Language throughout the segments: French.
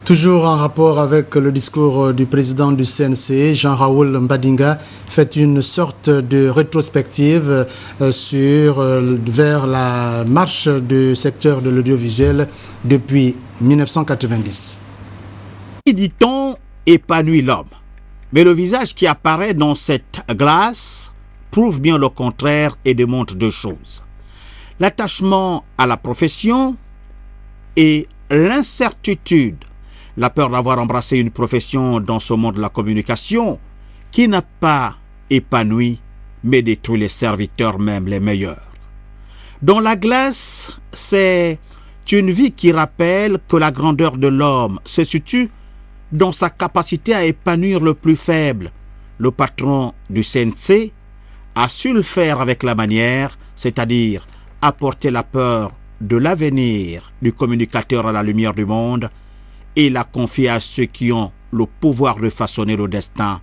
Toujours en rapport avec le discours du président du CNC, Jean-Raoul Mbadinga fait une sorte de rétrospective vers la marche du secteur de l'audiovisuel depuis 1990. Dit-on, épanouit l'homme. Mais le visage qui apparaît dans cette glace prouve bien le contraire et démontre deux choses. L'attachement à la profession et l'incertitude. La peur d'avoir embrassé une profession dans ce monde de la communication qui n'a pas épanoui, mais détruit les serviteurs, même les meilleurs. Dans la glace, c'est une vie qui rappelle que la grandeur de l'homme se situe dans sa capacité à épanouir le plus faible. Le patron du CNC a su le faire avec la manière, c'est-à-dire apporter la peur de l'avenir du communicateur à la lumière du monde et la confier à ceux qui ont le pouvoir de façonner le destin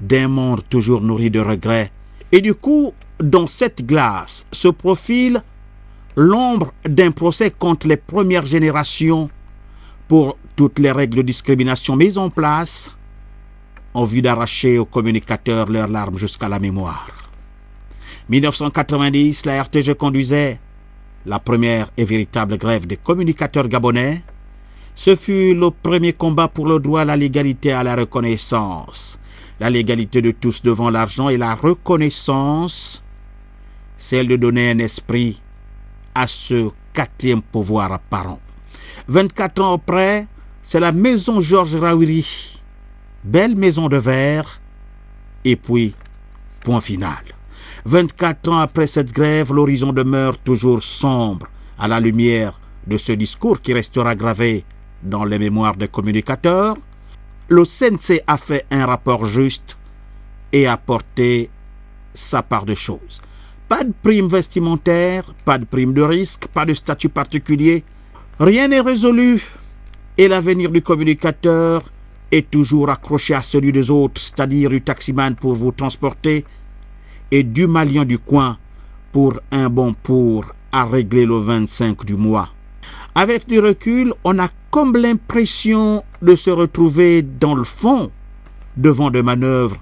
d'un monde toujours nourri de regrets. Et du coup, dans cette glace se profile l'ombre d'un procès contre les premières générations pour toutes les règles de discrimination mises en place en vue d'arracher aux communicateurs leurs larmes jusqu'à la mémoire. 1990, la RTG conduisait la première et véritable grève des communicateurs gabonais. Ce fut le premier combat pour le droit à la légalité et à la reconnaissance. La légalité de tous devant l'argent et la reconnaissance, celle de donner un esprit à ce quatrième pouvoir apparent. 24 ans après, c'est la maison Georges Rawiri, belle maison de verre, et puis point final. 24 ans après cette grève, l'horizon demeure toujours sombre à la lumière de ce discours qui restera gravé dans les mémoires des communicateurs. Le CNC a fait un rapport juste et a porté sa part de choses. Pas de prime vestimentaire, pas de prime de risque, pas de statut particulier. Rien n'est résolu et l'avenir du communicateur est toujours accroché à celui des autres, c'est-à-dire du taximan pour vous transporter et du malien du coin pour un bon pour à régler le 25 du mois. Avec du recul, on a comme l'impression de se retrouver dans le fond devant des manœuvres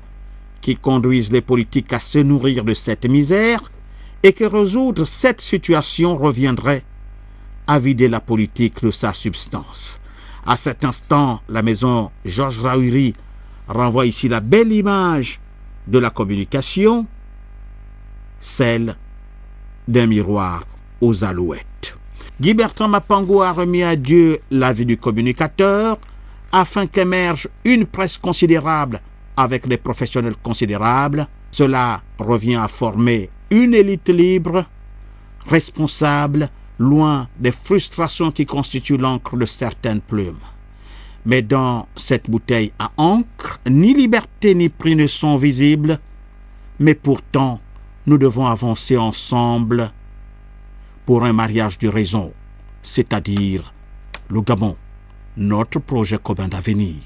qui conduisent les politiques à se nourrir de cette misère et que résoudre cette situation reviendrait à vider la politique de sa substance. À cet instant, la maison Georges Rawiri renvoie ici la belle image de la communication, celle d'un miroir aux alouettes. Guy Bertrand Mapango a remis à Dieu la vie du communicateur afin qu'émerge une presse considérable avec des professionnels considérables. Cela revient à former une élite libre, responsable, loin des frustrations qui constituent l'encre de certaines plumes. Mais dans cette bouteille à encre, ni liberté ni prix ne sont visibles, mais pourtant, nous devons avancer ensemble pour un mariage de raison, c'est-à-dire le Gabon, notre projet commun d'avenir.